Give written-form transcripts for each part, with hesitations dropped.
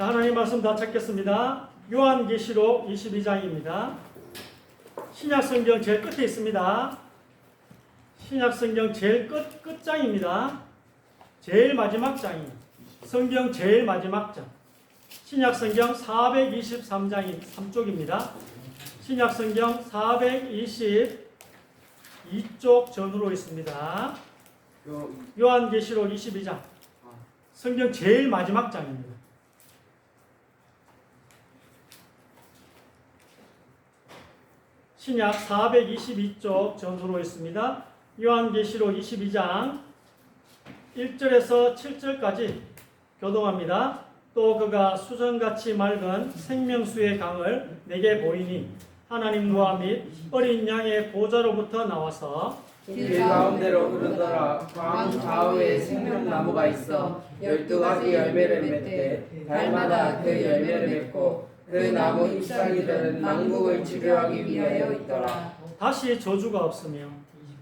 자, 하나님 말씀 다 찾겠습니다. 요한계시록 22장입니다. 신약성경 제일 끝에 있습니다. 신약성경 제일 끝장입니다. 제일 마지막 장이에요. 성경 제일 마지막 장. 신약성경 423장이 3쪽입니다. 신약성경 422쪽 전후로 있습니다. 요한계시록 22장. 성경 제일 마지막 장입니다. 신약 422쪽 전후로 있습니다. 요한계시록 22장 1절에서 7절까지 교동합니다. 또 그가 수정같이 맑은 생명수의 강을 내게 보이니 하나님과 및 어린 양의 보좌로부터 나와서 길 가운데로 흐르더라. 광 좌우에 생명나무가 있어 12가지 열매를 맺되 달마다 그 열매를 맺고 그 나무 잎사귀들은 만국을 치료하기 위하여 있더라. 다시 저주가 없으며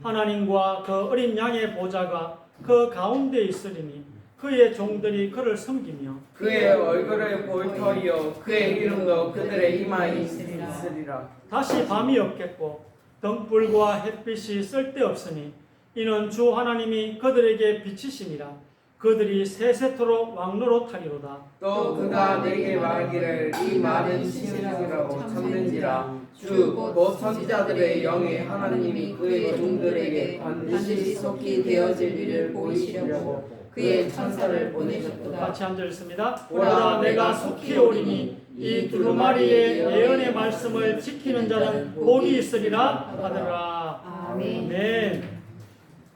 하나님과 그 어린 양의 보좌가 그 가운데 있으리니 그의 종들이 그를 섬기며 그의 얼굴을 볼 터이요 그의 이름도 그들의 이마에 있으리라. 다시 밤이 없겠고 등불과 햇빛이 쓸데없으니 이는 주 하나님이 그들에게 비치심이라. 그들이 세세토록 왕노릇하리로다. 또 그가 내게 말하기를 이 말은 신이라고 참는지라. 주 곧 선지자들의 영의 하나님이 그의 종들에게 반드시 속히 되어질 일을 보이시려고 그의 천사를 보내셨도다. 같이 앉아 있습니다. 보라 내가 속히 오리니 이 두루마리의 예언의 말씀을 지키는 자는 복이 있으리라 하더라. 아멘.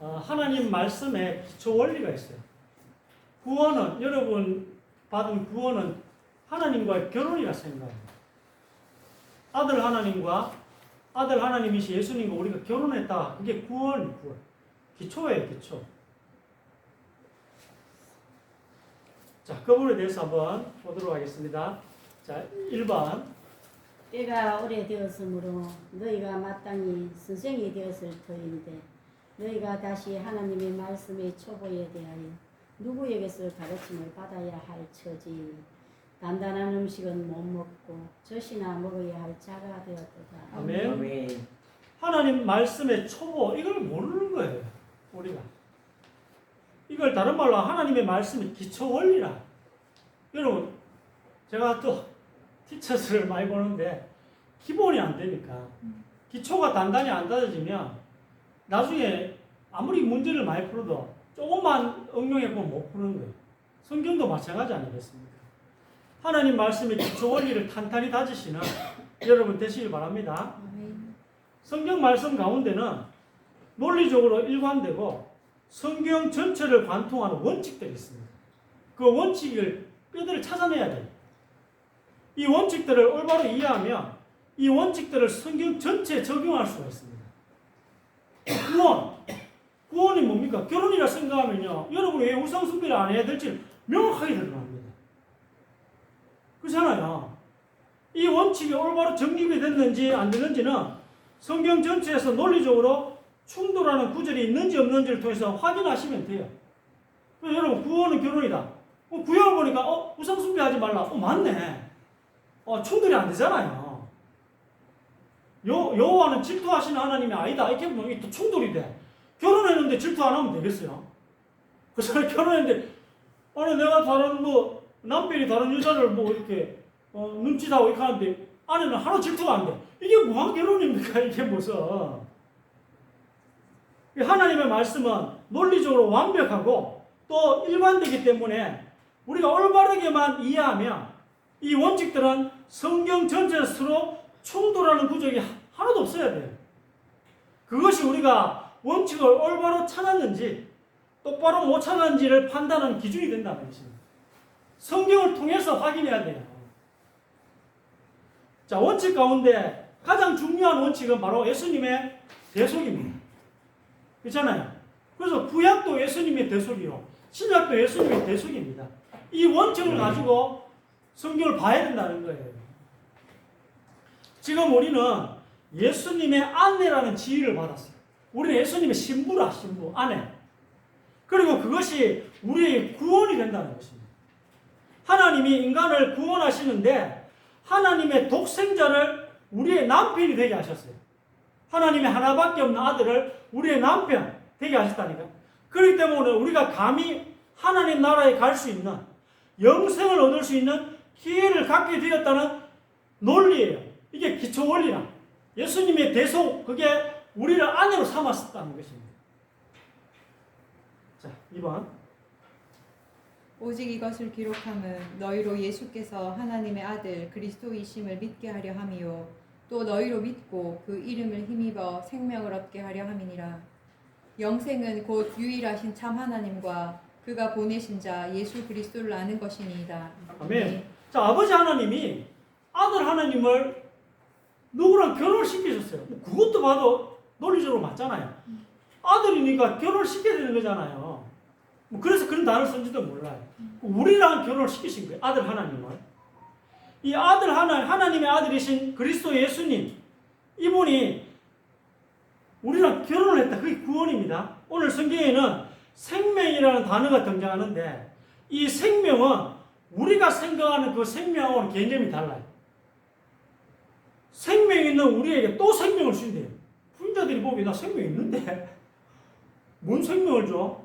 하나님 말씀에 기초 원리가 있어요. 구원은, 여러분 받은 구원은 하나님과의 결혼이라 생각해요. 아들 하나님이시 예수님과 우리가 결혼했다. 그게 구원. 기초예요, 기초. 자, 그 부분에 대해서 한번 보도록 하겠습니다. 자, 1번. 때가 오래되었으므로 너희가 마땅히 선생이 되었을 터인데 너희가 다시 하나님의 말씀의 초보에 대하여 누구에게서 가르침을 받아야 할 처지. 단단한 음식은 못 먹고 젖이나 먹어야 할 자가 되었도다. 아멘. 하나님 말씀의 초보, 이걸 모르는 거예요, 우리가. 이걸 다른 말로 하나님의 말씀의 기초 원리라. 여러분, 제가 또 티처스를 많이 보는데 기본이 안 되니까 기초가 단단히 안 다져지면 나중에 아무리 문제를 많이 풀어도 조금만 응용해보면 못 푸는 거예요. 성경도 마찬가지 아니겠습니까? 하나님 말씀의 기초 원리를 탄탄히 다지시는 여러분 되시길 바랍니다. 성경 말씀 가운데는 논리적으로 일관되고 성경 전체를 관통하는 원칙들이 있습니다. 그 원칙을 뼈대를 찾아내야 돼요. 이 원칙들을 올바로 이해하면 이 원칙들을 성경 전체에 적용할 수가 있습니다. 구원이 뭡니까? 결혼이라 생각하면요, 여러분이 왜 우상숭배를 안 해야 될지 명확하게 드러납니다. 그렇잖아요. 이 원칙이 올바로 정립이 됐는지 안 됐는지는 성경 전체에서 논리적으로 충돌하는 구절이 있는지 없는지를 통해서 확인하시면 돼요. 그래서 여러분, 구원은 결혼이다. 구약을 보니까 우상숭배 하지 말라. 맞네. 충돌이 안 되잖아요. 여호와는 질투하시는 하나님이 아니다. 이렇게 보면 이게 또 충돌이 돼. 결혼했는데 질투 안 하면 되겠어요? 그 사람이 결혼했는데 내가 다른 남편이 다른 여자를 이렇게 눈짓하고 이렇게 하는데 아내는 하나 질투가 안 돼. 이게 뭐한 결혼입니까? 이게 무슨. 하나님의 말씀은 논리적으로 완벽하고 또 일관되기 때문에 우리가 올바르게만 이해하면 이 원칙들은 성경 전체에서 서로 충돌하는 구절이 하나도 없어야 돼요. 그것이 우리가 원칙을 올바로 찾았는지 똑바로 못 찾았는지를 판단하는 기준이 된다는 것입니다. 성경을 통해서 확인해야 돼요. 자, 원칙 가운데 가장 중요한 원칙은 바로 예수님의 대속입니다. 그렇잖아요. 그래서 구약도 예수님의 대속이요, 신약도 예수님의 대속입니다. 이 원칙을 가지고 성경을 봐야 된다는 거예요. 지금 우리는 예수님의 아내라는 지위를 받았어요. 우리는 예수님의 신부라, 아내. 그리고 그것이 우리의 구원이 된다는 것입니다. 하나님 하나님이 인간을 구원하시는데 하나님의 독생자를 우리의 남편이 되게 하셨어요. 하나님의 하나밖에 없는 아들을 우리의 남편 되게 하셨다니까. 그렇기 때문에 우리가 감히 하나님 나라에 갈 수 있는, 영생을 얻을 수 있는 기회를 갖게 되었다는 논리예요. 이게 기초 원리라. 예수님의 대속, 그게 우리를 아내로 삼았다는 것입니다. 자, 2번. 오직 이것을 기록함은 너희로 예수께서 하나님의 아들 그리스도이심을 믿게 하려 함이요 또 너희로 믿고 그 이름을 힘입어 생명을 얻게 하려 함이니라. 영생은 곧 유일하신 참 하나님과 그가 보내신 자 예수 그리스도를 아는 것이니이다. 아멘. 자, 아버지 하나님이 아들 하나님을 누구랑 결혼을 시키셨어요. 뭐 그것도 봐도 논리적으로 맞잖아요. 아들이니까 결혼을 시켜야 되는 거잖아요. 뭐 그래서 그런 단어를 쓴지도 몰라요. 우리랑 결혼을 시키신 거예요. 아들 하나님을. 이 아들 하나님의 아들이신 그리스도 예수님, 이분이 우리랑 결혼을 했다. 그게 구원입니다. 오늘 성경에는 생명이라는 단어가 등장하는데 이 생명은 우리가 생각하는 그 생명하고는 개념이 달라요. 생명 있는 우리에게 또 생명을 주신대요. 부인자들이 보기에 나 생명 있는데 뭔 생명을 줘?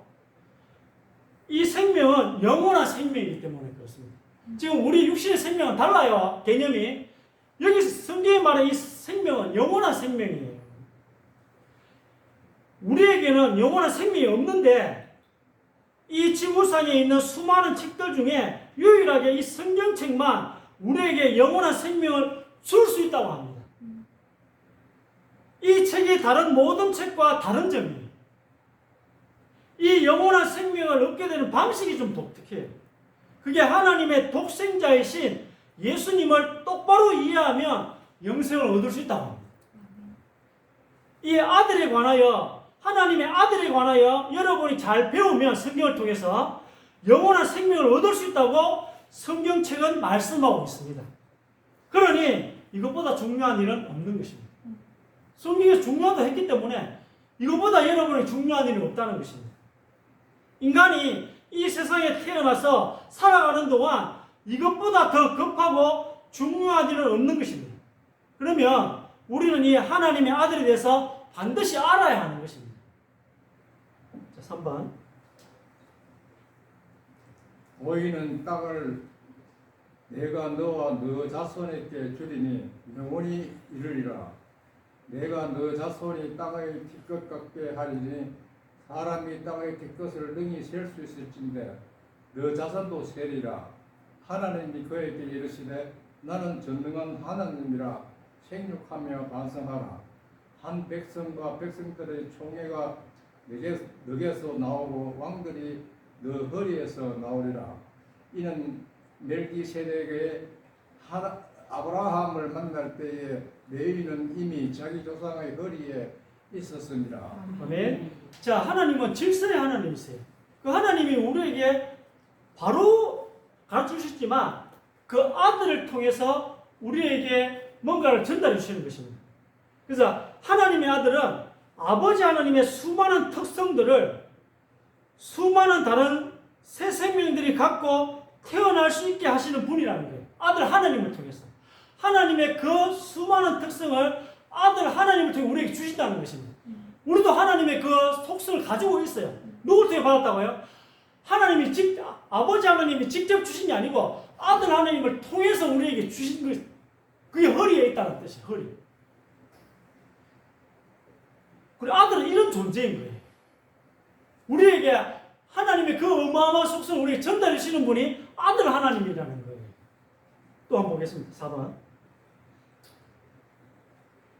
이 생명은 영원한 생명이기 때문에 그렇습니다. 지금 우리 육신의 생명은 달라요. 개념이. 여기서 성경에 말하는 이 생명은 영원한 생명이에요. 우리에게는 영원한 생명이 없는데 이 지구상에 있는 수많은 책들 중에 유일하게 이 성경책만 우리에게 영원한 생명을 줄 수 있다고 합니다. 이 책이 다른 모든 책과 다른 점이에요. 이 영원한 생명을 얻게 되는 방식이 좀 독특해요. 그게 하나님의 독생자이신 예수님을 똑바로 이해하면 영생을 얻을 수 있다고 합니다. 이 아들에 관하여, 하나님의 아들에 관하여 여러분이 잘 배우면 성경을 통해서 영원한 생명을 얻을 수 있다고 성경책은 말씀하고 있습니다. 그러니 이것보다 중요한 일은 없는 것입니다. 성경에서 중요하다 했기 때문에 이것보다 여러분이 중요한 일이 없다는 것입니다. 인간이 이 세상에 태어나서 살아가는 동안 이것보다 더 급하고 중요한 일은 없는 것입니다. 그러면 우리는 이 하나님의 아들에 대해서 반드시 알아야 하는 것입니다. 자, 3번. 모이는 땅을 내가 너와 너 자손에게 주리니 영원히 이르리라. 내가 너 자손이 땅의 티끌 같게 하리니 사람이 땅의 티끌을 능히 셀 수 있을진데 너 자손도 세리라. 하나님이 그에게 이르시되 나는 전능한 하나님이라. 생육하며 반성하라. 한 백성과 백성들의 총회가 너에게서 나오고 왕들이 너 허리에서 나오리라. 이는 멜기세덱의 아브라함을 만날 때에 레위는 이미 자기 조상의 허리에 있었습니다. 아멘. 자, 하나님은 질서의 하나님이세요. 그 하나님이 우리에게 바로 가르쳐 주셨지만 그 아들을 통해서 우리에게 뭔가를 전달해 주시는 것입니다. 그래서 하나님의 아들은 아버지 하나님의 수많은 특성들을 수많은 다른 새 생명들이 갖고 태어날 수 있게 하시는 분이라는 거예요. 아들 하나님을 통해서. 하나님의 그 수많은 특성을 아들 하나님을 통해 우리에게 주신다는 것입니다. 우리도 하나님의 그 속성을 가지고 있어요. 누구를 통해 받았다고요? 아버지 하나님이 직접 주신 게 아니고 아들 하나님을 통해서 우리에게 주신 것, 그게 허리에 있다는 뜻이에요. 허리. 그리고 아들은 이런 존재인 거예요. 우리에게 하나님의 그 어마어마한 속성을 우리에게 전달해 주시는 분이 아들 하나님이라는 거예요. 또 한번 보겠습니다. 4번.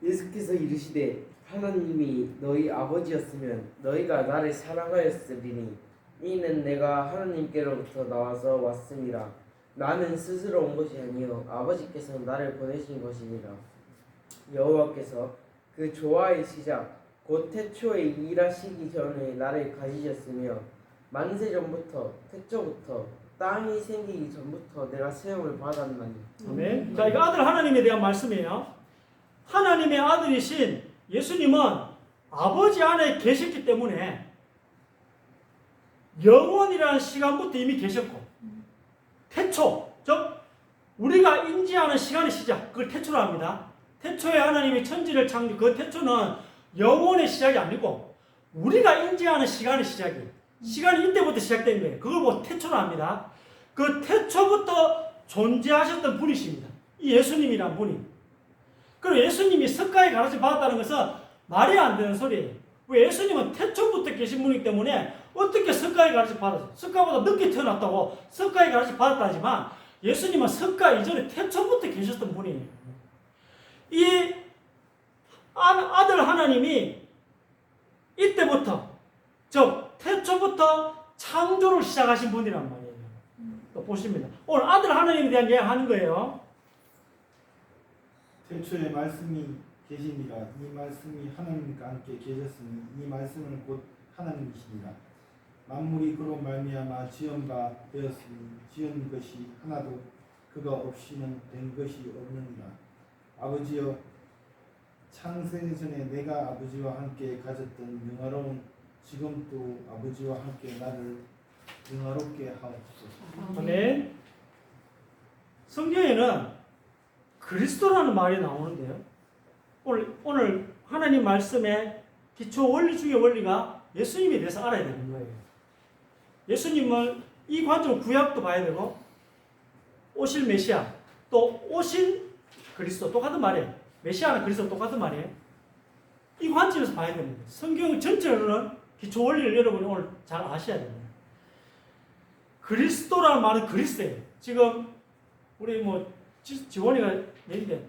예수께서 이르시되 하나님이 너희 아버지였으면 너희가 나를 사랑하였으리니 이는 내가 하나님께로부터 나와서 왔음이라. 나는 스스로 온 것이 아니요 아버지께서 나를 보내신 것이니라. 여호와께서 그 조화의 시작 곧 태초에 일하시기 전에 나를 가지셨으며 만세 전부터 태초부터 땅이 생기기 전부터 내가 세움을 받았나니. 아멘. 자, 이거 아들 하나님에 대한 말씀이에요. 하나님의 아들이신 예수님은 아버지 안에 계셨기 때문에 영원이라는 시간부터 이미 계셨고 태초, 우리가 인지하는 시간의 시작, 그걸 태초로 합니다. 태초에 하나님이 천지를 창조, 그 태초는 영원의 시작이 아니고 우리가 인지하는 시간의 시작이에요. 시간이 이때부터 시작된 거예요. 그걸 뭐 태초로 합니다. 그 태초부터 존재하셨던 분이십니다. 이 예수님이란 분이. 그리고 예수님이 석가에 가르쳐 받았다는 것은 말이 안 되는 소리예요. 왜? 예수님은 태초부터 계신 분이기 때문에 어떻게 석가에 가르쳐 받았어요? 석가보다 늦게 태어났다고 석가에 가르쳐 받았다지만 예수님은 석가 이전에 태초부터 계셨던 분이에요. 이 아들 하나님이 이때부터, 즉 태초부터 창조를 시작하신 분이란 말이에요. 또 보십니다. 오늘 아들 하나님에 대한 이야기 하는 거예요. 태초에 말씀이 계시니라. 이 말씀이 하나님과 함께 계셨으니 이 말씀은 곧 하나님이시니라. 만물이 그로 말미암아 지은 바 되었으니 지은 것이 하나도 그가 없이는 된 것이 없느니라. 아버지여, 창세 전에 내가 아버지와 함께 가졌던 영화로운 지금도 아버지와 함께 나를 영화롭게 하옵소서. 아멘. 성경에는 그리스도라는 말이 나오는데요. 오늘 하나님 말씀의 기초 원리 중의 원리가 예수님에 대해서 알아야 되는 거예요. 예수님을 이 관점으로 구약도 봐야 되고 오실 메시아 또 오신 그리스도 똑같은 말이에요. 메시아는 그리스도 똑같은 말이에요. 이 관점에서 봐야 됩니다. 성경 전체로는 기초 원리를 여러분이 오늘 잘 아셔야 됩니다. 그리스도라는 말은 그리스도예요. 지금 우리 지원이가 얘기인데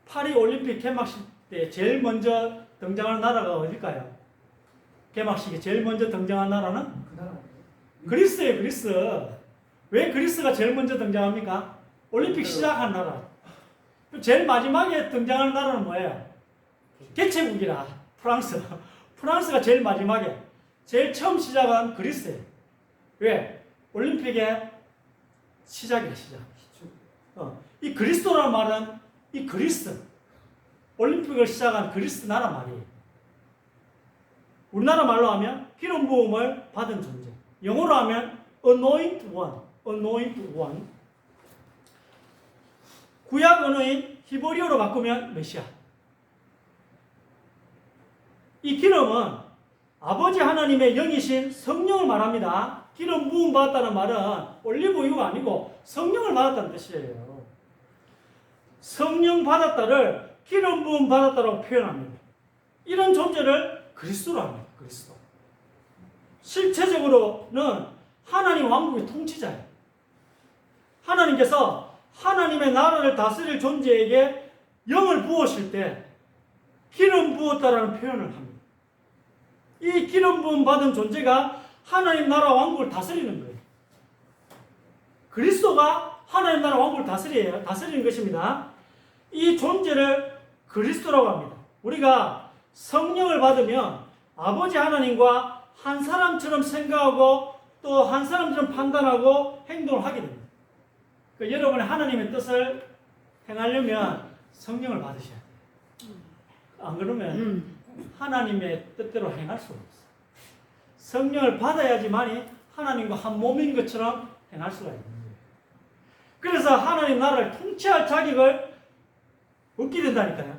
파리 올림픽 개막식 때 제일 먼저 등장하는 나라가 어딜까요? 개막식에 제일 먼저 등장한 나라는 그 나라. 그리스예요. 그리스. 왜 그리스가 제일 먼저 등장합니까? 올림픽 시작한 나라. 제일 마지막에 등장하는 나라는 뭐예요? 개최국이라 프랑스. 프랑스가 제일 마지막에 제일 처음 시작한 그리스예요. 왜? 올림픽의 시작이야, 시작. 이 그리스도라는 말은 이 그리스, 올림픽을 시작한 그리스 나라 말이에요. 우리나라 말로 하면 기름 부음을 받은 존재. 영어로 하면 anointed one, anointed one. 구약 언어인 히브리어로 바꾸면 메시아. 이 기름은 아버지 하나님의 영이신 성령을 말합니다. 기름 부음 받았다는 말은 올리브유가 아니고 성령을 받았다는 뜻이에요. 성령 받았다를 기름 부음 받았다라고 표현합니다. 이런 존재를 그리스도로 합니다. 그리스도. 실체적으로는 하나님 왕국의 통치자예요. 하나님께서 하나님의 나라를 다스릴 존재에게 영을 부으실 때 기름 부었다라는 표현을 합니다. 이 기름 부음 받은 존재가 하나님 나라 왕국을 다스리는 거예요. 그리스도가 하나님 나라 왕국을 다스리는 것입니다. 이 존재를 그리스도라고 합니다. 우리가 성령을 받으면 아버지 하나님과 한 사람처럼 생각하고 또 한 사람처럼 판단하고 행동을 하게 됩니다. 그러니까 여러분의 하나님의 뜻을 행하려면 성령을 받으셔야 돼요. 안 그러면 하나님의 뜻대로 행할 수가 없어요. 성령을 받아야지만이 하나님과 한 몸인 것처럼 행할 수가 있는 거예요. 그래서 하나님 나라를 통치할 자격을 얻게 된다니까요.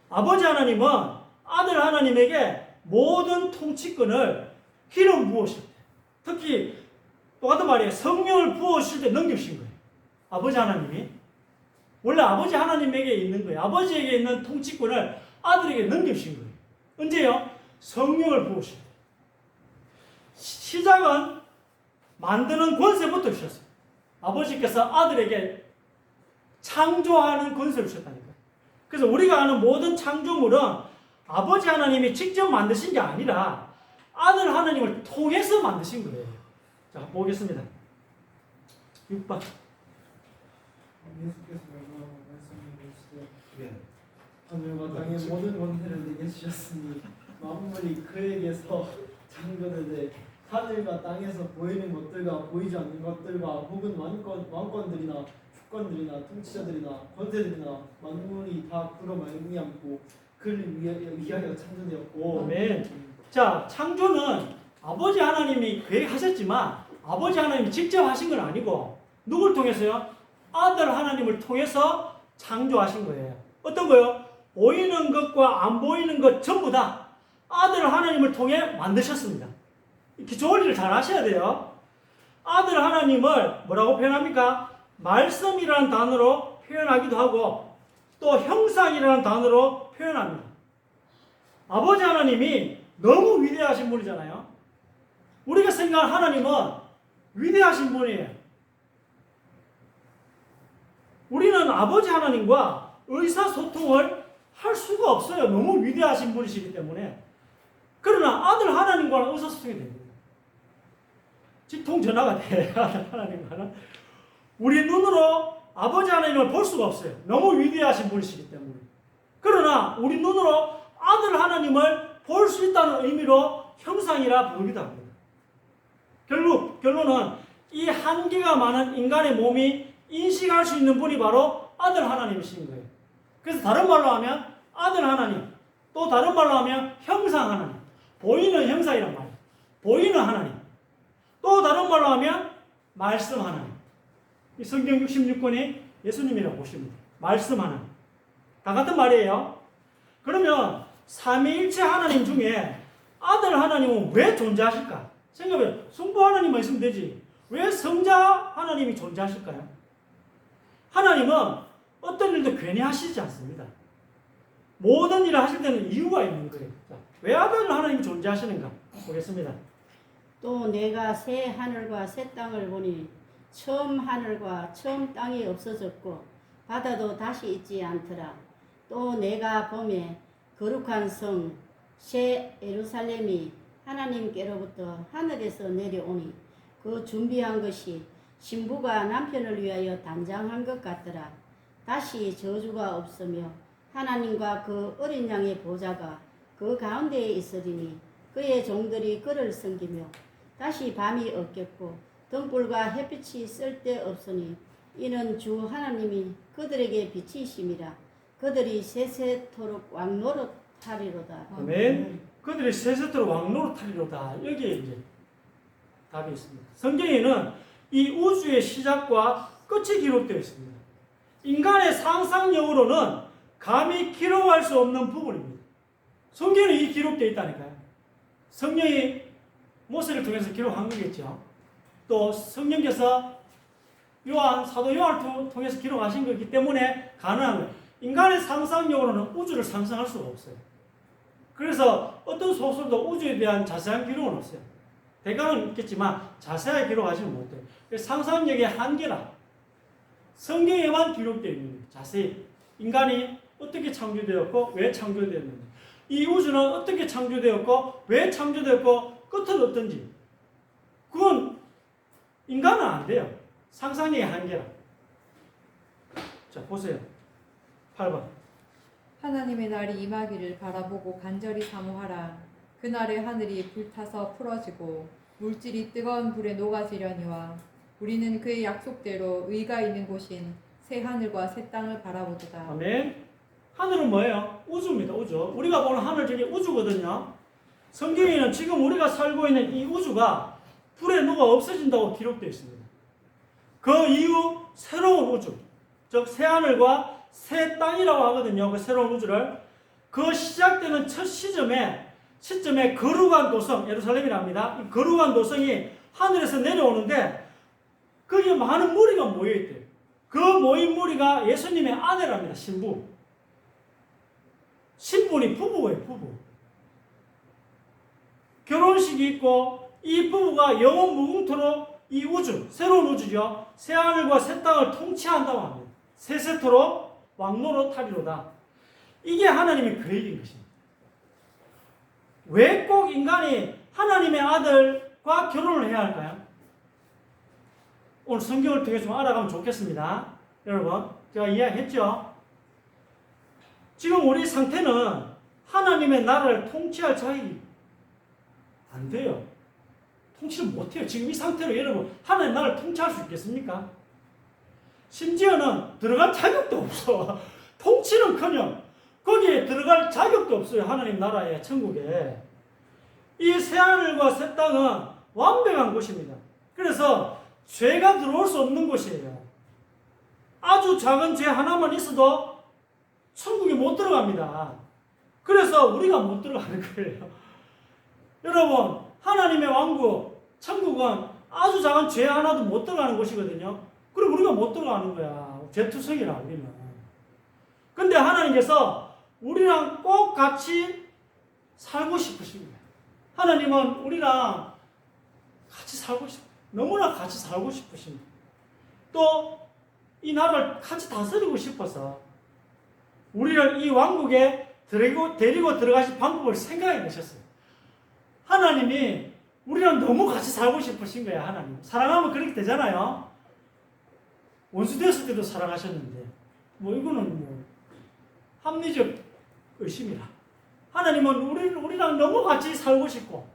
아버지 하나님은 아들 하나님에게 모든 통치권을 기름 부으실 때, 특히 똑같은 말이에요. 성령을 부으실 때 넘기신 거예요. 아버지 하나님이. 원래 아버지 하나님에게 있는 거예요. 아버지에게 있는 통치권을 아들에게 넘기신 거예요. 언제요? 성령을 부으실 때. 시작은 만드는 권세부터 주셨어요. 아버지께서 아들에게 창조하는 권세를 주셨다니까요. 그래서 우리가 아는 모든 창조물은 아버지 하나님이 직접 만드신 게 아니라 아들 하나님을 통해서 만드신 거예요. 자, 보겠습니다. 6번. 예수께서 말씀하시되 하늘과 땅의 모든 권세를 내게 주셨으니 만물이 그에게서 창조되되 하늘과 땅에서 보이는 것들과 보이지 않는 것들과 혹은 왕권들이나 주권들이나 통치자들이나 권세들이나 만물이 다 그로 말미암고 그를 위하여 창조되었고. 아멘. 자, 창조는 아버지 하나님이 계획하셨지만 아버지 하나님이 직접 하신 건 아니고 누굴 통해서요? 아들 하나님을 통해서 창조하신 거예요. 어떤 거요? 보이는 것과 안 보이는 것 전부 다 아들 하나님을 통해 만드셨습니다. 기초 원리를 잘 아셔야 돼요. 아들 하나님을 뭐라고 표현합니까? 말씀이라는 단어로 표현하기도 하고 또 형상이라는 단어로 표현합니다. 아버지 하나님이 너무 위대하신 분이잖아요. 우리가 생각하는 하나님은 위대하신 분이에요. 우리는 아버지 하나님과 의사소통을 할 수가 없어요. 너무 위대하신 분이시기 때문에. 그러나 아들 하나님과는 의사소통이 됩니다. 직통전화가 돼. 아들 하나님과는. 우리 눈으로 아버지 하나님을 볼 수가 없어요. 너무 위대하신 분이시기 때문에. 그러나 우리 눈으로 아들 하나님을 볼 수 있다는 의미로 형상이라 부르기도 합니다. 결론은 이 한계가 많은 인간의 몸이 인식할 수 있는 분이 바로 아들 하나님이신 거예요. 그래서 다른 말로 하면 아들 하나님, 또 다른 말로 하면 형상 하나님, 보이는 형상이란 말이에요. 보이는 하나님, 또 다른 말로 하면 말씀 하나님. 이 성경 66권이 예수님이라고 보시면 돼요. 말씀 하나님. 다 같은 말이에요. 그러면 삼위일체 하나님 중에 아들 하나님은 왜 존재하실까? 생각해요. 성부 하나님만 있으면 되지. 왜 성자 하나님이 존재하실까요? 하나님은 어떤 일도 괜히 하시지 않습니다. 모든 일을 하실 때는 이유가 있는 거예요. 자, 왜 아들 하나님이 존재하시는가? 보겠습니다. 또 내가 새 하늘과 새 땅을 보니 처음 하늘과 처음 땅이 없어졌고 바다도 다시 있지 않더라. 또 내가 보매 거룩한 성 새 예루살렘이 하나님께로부터 하늘에서 내려오니 그 준비한 것이 신부가 남편을 위하여 단장한 것 같더라. 다시 저주가 없으며 하나님과 그 어린 양의 보좌가 그 가운데에 있으리니 그의 종들이 그를 섬기며 다시 밤이 없겠고 등불과 햇빛이 쓸데없으니 이는 주 하나님이 그들에게 빛이심이라. 그들이 세세토록 왕노릇하리로다. 아멘. 그들이 세세토록 왕노릇하리로다. 여기에 이제 답이 있습니다. 성경에는 이 우주의 시작과 끝이 기록되어 있습니다. 인간의 상상력으로는 감히 기록할 수 없는 부분입니다. 성경에 이 기록되어 있다니까요. 성령이 모세를 통해서 기록한 거겠죠. 또 성령께서 사도 요한을 통해서 기록하신 거기 때문에 가능한 거예요. 인간의 상상력으로는 우주를 상상할 수가 없어요. 그래서 어떤 소설도 우주에 대한 자세한 기록은 없어요. 대강은 있겠지만 자세하게 기록하지는 못해요. 상상력의 한계라. 성경에만 기록되어 있는 거예요. 자세히 인간이 어떻게 창조되었고 왜 창조되었는지, 이 우주는 어떻게 창조되었고 왜 창조되었고 끝은 어떤지, 그건 인간은 안 돼요. 상상력의 한계라. 자, 보세요. 8번. 하나님의 날이 임하기를 바라보고 간절히 사모하라. 그날에 하늘이 불타서 풀어지고 물질이 뜨거운 불에 녹아지려니와 우리는 그의 약속대로 의가 있는 곳인 새 하늘과 새 땅을 바라보도다. 아멘. 하늘은 뭐예요? 우주입니다. 우주. 우리가 보는 하늘 저게 우주거든요. 성경에는 지금 우리가 살고 있는 이 우주가 불에 녹아 없어진다고 기록되어 있습니다. 그 이후 새로운 우주, 즉 새 하늘과 새 땅이라고 하거든요. 그 새로운 우주를. 그 시작되는 첫 시점에 거룩한 도성, 예루살렘이랍니다. 이 거룩한 도성이 하늘에서 내려오는데 거기에 많은 무리가 모여있대요. 그 모인 무리가 예수님의 아내랍니다. 신부. 신분이 부부예요. 부부. 결혼식이 있고 이 부부가 영원 무궁토록 이 우주, 새로운 우주죠. 새 하늘과 새 땅을 통치한다고 합니다. 세세토록 왕노릇하리로다. 이게 하나님의 계획인 것입니다. 왜 꼭 인간이 하나님의 아들과 결혼을 해야 할까요? 오늘 성경을 통해서 좀 알아가면 좋겠습니다. 여러분, 제가 이야기했죠? 지금 우리 상태는 하나님의 나라를 통치할 자격이 안 돼요. 통치를 못해요. 지금 이 상태로 여러분 하나님 나라를 통치할 수 있겠습니까? 심지어는 들어갈 자격도 없어. 통치는커녕 거기에 들어갈 자격도 없어요. 하나님 나라에, 천국에. 이 새하늘과 새 땅은 완벽한 곳입니다. 그래서 죄가 들어올 수 없는 곳이에요. 아주 작은 죄 하나만 있어도 천국에 못 들어갑니다. 그래서 우리가 못 들어가는 거예요. 여러분, 하나님의 왕국, 천국은 아주 작은 죄 하나도 못 들어가는 곳이거든요. 그럼 우리가 못 들어가는 거야. 죄투성이라 우리는. 근데 하나님께서 우리랑 꼭 같이 살고 싶으신 거예요. 하나님은 우리랑 같이 살고 싶어요. 너무나 같이 살고 싶으신 거예요. 또 이 나라를 같이 다스리고 싶어서 우리를 이 왕국에 데리고 들어가실 방법을 생각해 내셨어요. 하나님이 우리랑 너무 같이 살고 싶으신 거야. 하나님 사랑하면 그렇게 되잖아요. 원수 되었을 때도 사랑하셨는데 뭐 이거는 뭐 합리적 의심이라. 하나님은 우리랑 너무 같이 살고 싶고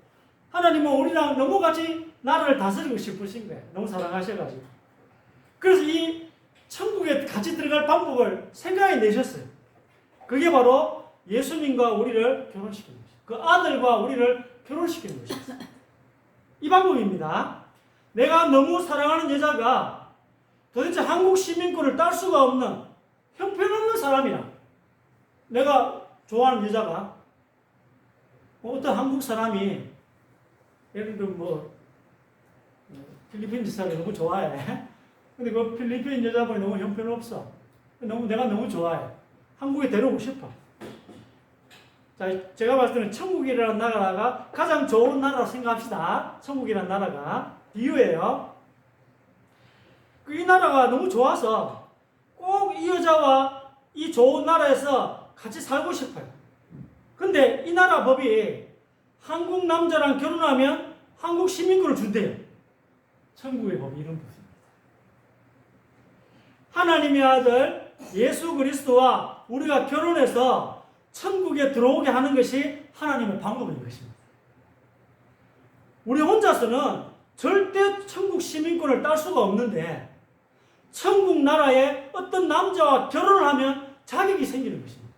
하나님은 우리랑 너무 같이 나라를 다스리고 싶으신 거예요. 너무 사랑하셔가지고. 그래서 이 천국에 같이 들어갈 방법을 생각해 내셨어요. 그게 바로 예수님과 우리를 결혼시키는 것이죠. 그 아들과 우리를 결혼시키는 것이죠. 이 방법입니다. 내가 너무 사랑하는 여자가 도대체 한국 시민권을 딸 수가 없는 형편없는 사람이라. 내가 좋아하는 여자가 어떤 한국 사람이 예를 들어 뭐 필리핀 여자를 너무 좋아해. 근데 그 필리핀 여자분이 너무 형편없어. 내가 너무 좋아해. 한국에 데려오고 싶어. 자, 제가 봤을 때는 천국이라는 나라가 가장 좋은 나라라고 생각합시다. 천국이라는 나라가 비유예요. 이 나라가 너무 좋아서 꼭 이 여자와 이 좋은 나라에서 같이 살고 싶어요. 근데 이 나라 법이 한국 남자랑 결혼하면 한국 시민권을 준대요. 천국의 법이 이런 법입니다. 하나님의 아들 예수 그리스도와 우리가 결혼해서 천국에 들어오게 하는 것이 하나님의 방법인 것입니다. 우리 혼자서는 절대 천국 시민권을 딸 수가 없는데 천국 나라에 어떤 남자와 결혼을 하면 자격이 생기는 것입니다.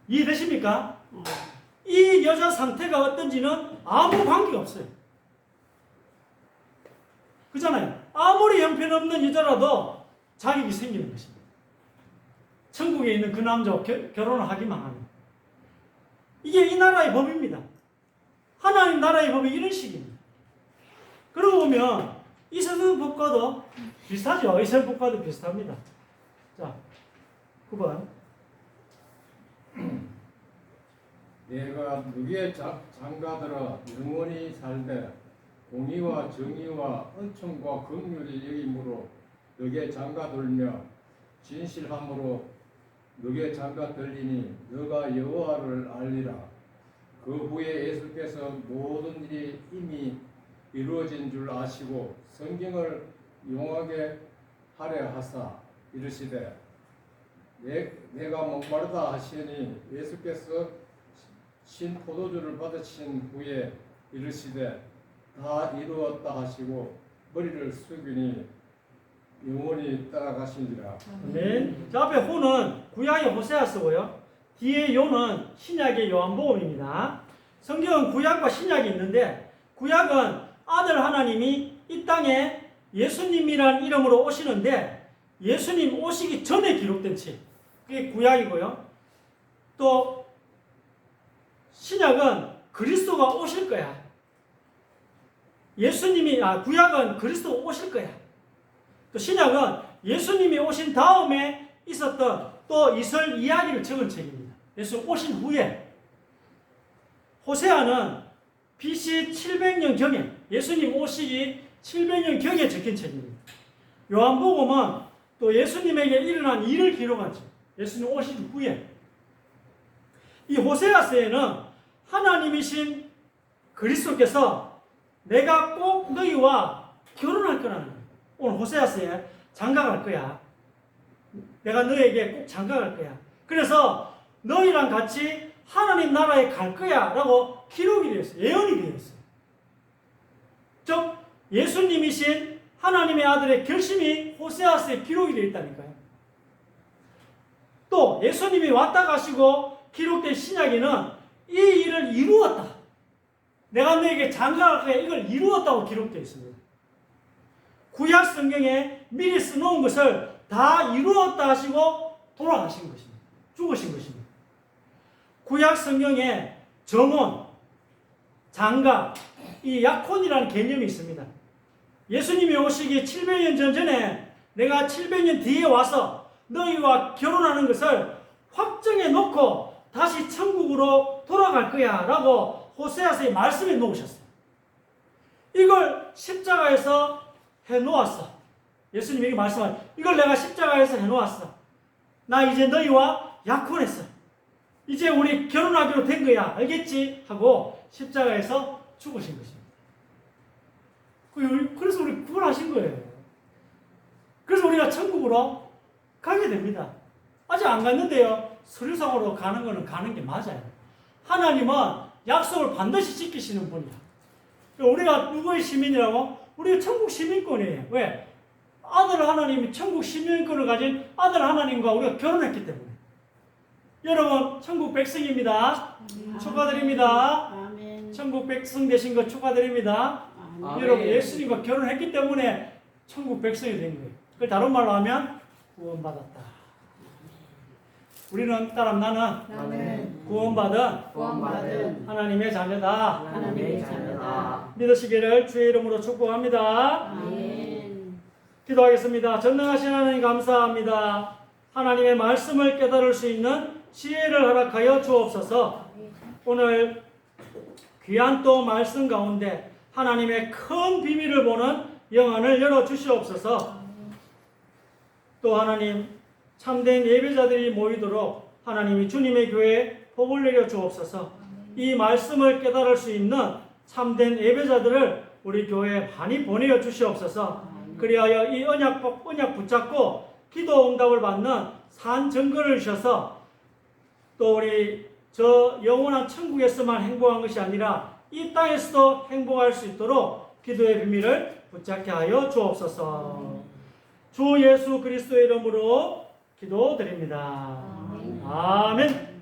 이해되십니까? 이 여자 상태가 어떤지는 아무 관계가 없어요. 그잖아요. 아무리 형편없는 여자라도 자격이 생기는 것입니다. 천국에 있는 그 남자와 결혼을 하기만 하면. 이게 이 나라의 법입니다. 하나님 나라의 법이 이런 식입니다. 그러고 보면 이스라엘 법과도 비슷하죠. 이스라엘 법과도 비슷합니다. 자, 9번. 내가 너희의 장가들아 영원히 살되 공의와 정의와 은총과 긍휼이 여김으로 너희의 장가들며 진실함으로 너희의 장가들리니 너가 여호와를 알리라. 그 후에 예수께서 모든 일이 이미 이루어진 줄 아시고 성경을 용하게 하려 하사 이르시되 내가 목마르다 하시니 예수께서 신 포도주를 받으신 후에 이르시되 다 이루었다 하시고 머리를 숙이니 영원히 따라가시니라. 아멘. 자, 앞에 호는 구약의 호세아 쓰고요. 뒤에 요는 신약의 요한복음입니다. 성경은 구약과 신약이 있는데 구약은 아들 하나님이 이 땅에 예수님이라는 이름으로 오시는데 예수님 오시기 전에 기록된 책. 그게 구약이고요. 또 신약은 그리스도가 오실 거야. 구약은 그리스도 오실 거야. 또 신약은 예수님이 오신 다음에 있었던 또 이설 이야기를 적은 책입니다. 예수 오신 후에. 호세아는 BC 700년경에 예수님 오시기 700년경에 적힌 책입니다. 요한복음은 또 예수님에게 일어난 일을 기록한 책. 예수님 오신 후에. 이 호세아서에는 하나님이신 그리스도께서 내가 꼭 너희와 결혼할 거라는 거예요. 오늘 호세아서에 장가갈 거야. 내가 너에게 꼭 장가갈 거야. 그래서 너희랑 같이 하나님 나라에 갈 거야 라고 기록이 되었어요. 예언이 되었어요. 즉 예수님이신 하나님의 아들의 결심이 호세아서에 기록이 되어 있다니까요. 또 예수님이 왔다 가시고 기록된 신약에는 이 일을 이루었다. 내가 너에게 장가갈 거야. 이걸 이루었다고 기록되어 있습니다. 구약 성경에 미리 써놓은 것을 다 이루었다 하시고 돌아가신 것입니다. 죽으신 것입니다. 구약 성경에 정원, 장가, 이 약혼이라는 개념이 있습니다. 예수님이 오시기 700년 전에 내가 700년 뒤에 와서 너희와 결혼하는 것을 확정해 놓고 다시 천국으로 돌아갈 거야 라고 호세아서의 말씀에 놓으셨어요. 이걸 십자가에서 해놓았어. 예수님이 말씀하신 이걸 내가 십자가에서 해놓았어. 나 이제 너희와 약혼했어. 이제 우리 결혼하기로 된 거야. 알겠지? 하고 십자가에서 죽으신 것입니다. 그래서 우리 구원하신 거예요. 그래서 우리가 천국으로 가게 됩니다. 아직 안 갔는데요. 서류상으로 가는 거는 가는 게 맞아요. 하나님은 약속을 반드시 지키시는 분이야. 우리가 누구의 시민이라고? 우리가 천국 시민권이에요. 왜? 아들 하나님이 천국 시민권을 가진 아들 하나님과 우리가 결혼했기 때문에. 여러분, 천국 백성입니다. 축하드립니다. 아멘. 천국 백성 되신 거 축하드립니다. 아멘. 여러분, 예수님과 결혼했기 때문에 천국 백성이 된 거예요. 그걸 다른 말로 하면 구원받았다. 우리는 따라 나는 구원받은 하나님의 자녀다. 하나님의 자녀다. 믿으시기를 주의 이름으로 축복합니다. 아멘. 기도하겠습니다. 전능하신 하나님 감사합니다. 하나님의 말씀을 깨달을 수 있는 지혜를 허락하여 주옵소서. 오늘 귀한 또 말씀 가운데 하나님의 큰 비밀을 보는 영안을 열어 주시옵소서. 또 하나님 참된 예배자들이 모이도록 하나님이 주님의 교회에 복을 내려 주옵소서. 이 말씀을 깨달을 수 있는 참된 예배자들을 우리 교회에 많이 보내어 주시옵소서. 그리하여 이 언약 붙잡고 기도 응답을 받는 산 증거를 주셔서 또 우리 저 영원한 천국에서만 행복한 것이 아니라 이 땅에서도 행복할 수 있도록 기도의 비밀을 붙잡게 하여 주옵소서. 주 예수 그리스도의 이름으로 기도드립니다. 아멘.